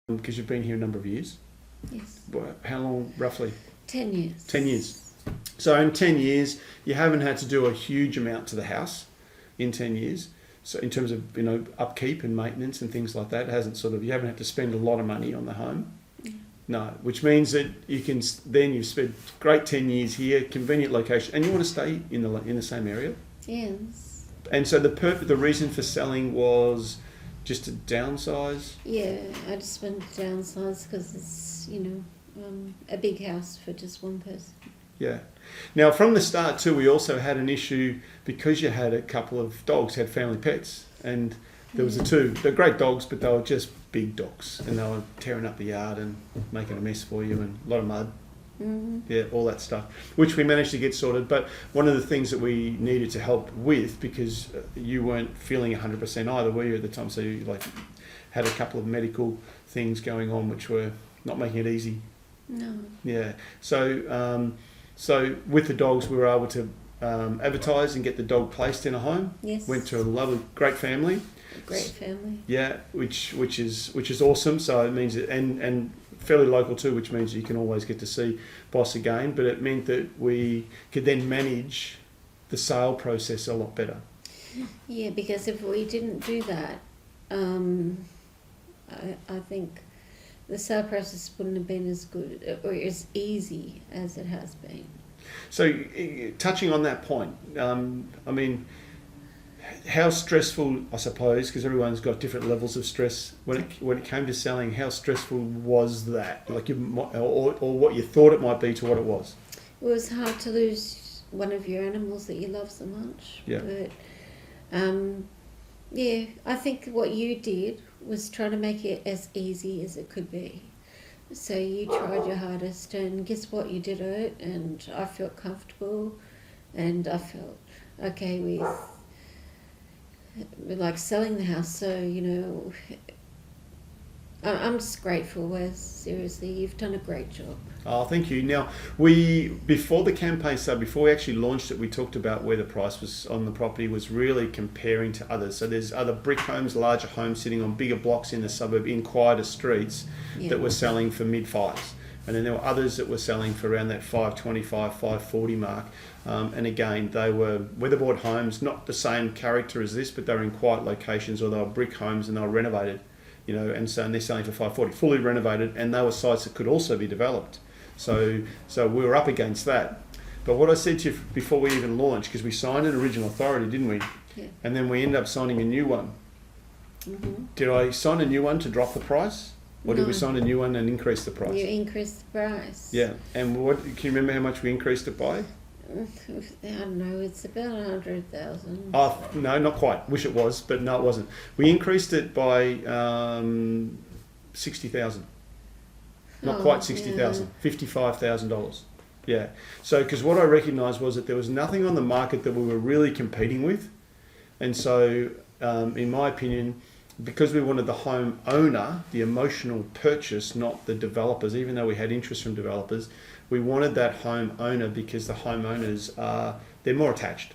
because you've been here a number of years. Yes. How long, roughly? 10 years. 10 years. So in 10 years, you haven't had to do a huge amount to the house in 10 years. So in terms of, upkeep and maintenance and things like that, you haven't had to spend a lot of money on the home. No, which means that you've spent great 10 years here, convenient location, and you want to stay in the same area. Yes. And so the reason for selling was just to downsize. Yeah, I just wanted to downsize because it's a big house for just one person. Yeah. Now from the start too, we also had an issue because you had a couple of dogs, had family pets, and there was they're great dogs, but they were just big dogs, and they were tearing up the yard and making a mess for you, and a lot of mud. Mm-hmm. Yeah, all that stuff, which we managed to get sorted. But one of the things that we needed to help with, because you weren't feeling 100% either, were you, at the time? So you had a couple of medical things going on, which were not making it easy. No. Yeah. So with the dogs, we were able to advertise and get the dog placed in a home. Yes. Went to a lovely, great family. Great family. Yeah, which is awesome. So it means that, and fairly local too, which means you can always get to see boss again. But it meant that we could then manage the sale process a lot better. Yeah, because if we didn't do that, I think the sale process wouldn't have been as good or as easy as it has been. So touching on that point, how stressful, I suppose, because everyone's got different levels of stress. When it came to selling, how stressful was that? Or what you thought it might be to what it was? It was hard to lose one of your animals that you love so much. Yeah. But I think what you did was try to make it as easy as it could be. So you tried your hardest, and guess what? You did it, and I felt comfortable, and I felt okay with selling the house. So I'm just grateful, Wes. Seriously, you've done a great job. Oh, thank you. Now, before the campaign started, before we actually launched it, we talked about where the price was on the property was really comparing to others. So there's other brick homes, larger homes sitting on bigger blocks in the suburb, in quieter streets, that were selling for mid-fives. And then there were others that were selling for around that 525, 540 mark. And again, they were weatherboard homes, not the same character as this, but they were in quiet locations, or they were brick homes and they were renovated. And they're selling for 540, fully renovated, and they were sites that could also be developed. So we were up against that. But what I said to you before we even launched, because we signed an original authority, didn't we? Yeah. And then we ended up signing a new one. Mm-hmm. Did I sign a new one to drop the price? Or did we sign a new one and increase the price? You increased the price. Yeah. And can you remember how much we increased it by? I don't know, it's about 100,000. Oh, no, not quite. Wish it was, but no, it wasn't. We increased it by 60,000. Not quite 60,000, $55,000. Yeah. So, because what I recognised was that there was nothing on the market that we were really competing with. And so, in my opinion, because we wanted the home owner, the emotional purchase, not the developers, even though we had interest from developers, we wanted that home owner because the homeowners they're more attached.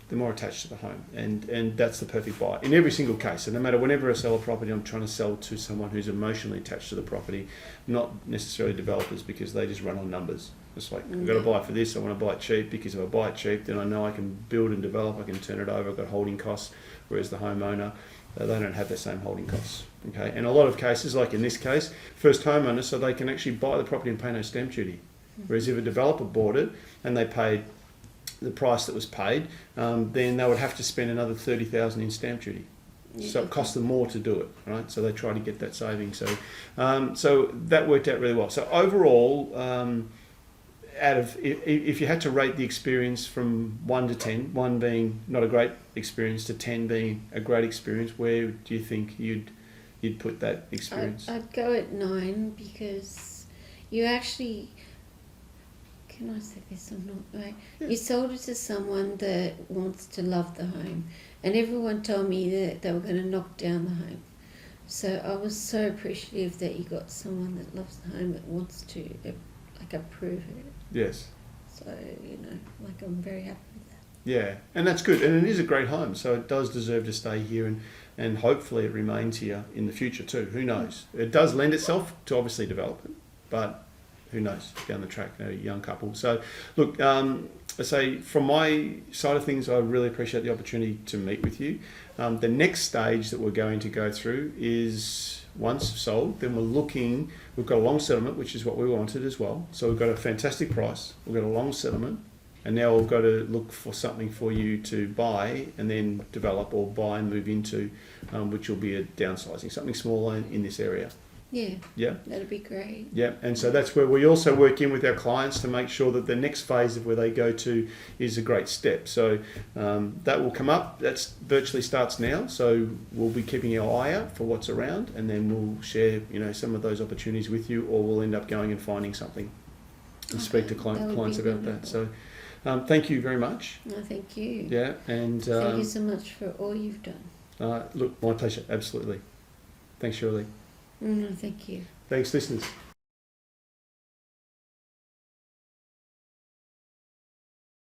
They're more attached to the home, and that's the perfect buy in every single case. So no matter whenever I sell a property, I'm trying to sell to someone who's emotionally attached to the property, not necessarily developers, because they just run on numbers. It's like, I've got to buy it for this, I want to buy it cheap, because if I buy it cheap, then I know I can build and develop, I can turn it over, I've got holding costs, whereas the homeowner, they don't have the same holding costs. Okay, and a lot of cases, like in this case, first homeowners, so they can actually buy the property and pay no stamp duty. Whereas if a developer bought it and they paid the price that was paid, then they would have to spend another $30,000 in stamp duty. So it cost them more to do it, right? So they try to get that saving. So that worked out really well. So overall, if you had to rate the experience from 1 to 10, 1 being not a great experience to 10 being a great experience, where do you think you'd put that experience? I'd go at 9, because you actually... Can I say this or not? Right? Yeah. You sold it to someone that wants to love the home, and everyone told me that they were going to knock down the home. So I was so appreciative that you got someone that loves the home, that wants to approve it. Yes. So I'm very happy with that. Yeah, and that's good, and it is a great home, so it does deserve to stay here and hopefully it remains here in the future too. Who knows? It does lend itself to obviously development, but who knows down the track, a young couple. So look, I say from my side of things, I really appreciate the opportunity to meet with you. The next stage that we're going to go through is once sold, then we've got a long settlement, which is what we wanted as well. So we've got a fantastic price, we've got a long settlement, and now we've got to look for something for you to buy and then develop, or buy and move into, which will be a downsizing, something smaller in this area. Yeah. Yeah. That'd be great. Yeah, and so that's where we also work in with our clients to make sure that the next phase of where they go to is a great step. So that will come up. That's virtually starts now. So we'll be keeping our eye out for what's around, and then we'll share, some of those opportunities with you, or we'll end up going and finding something and speak to clients about that. So thank you very much. No, thank you. Yeah, and thank you so much for all you've done. Look, my pleasure. Absolutely. Thanks, Sheralee. No, thank you. Thanks, listeners.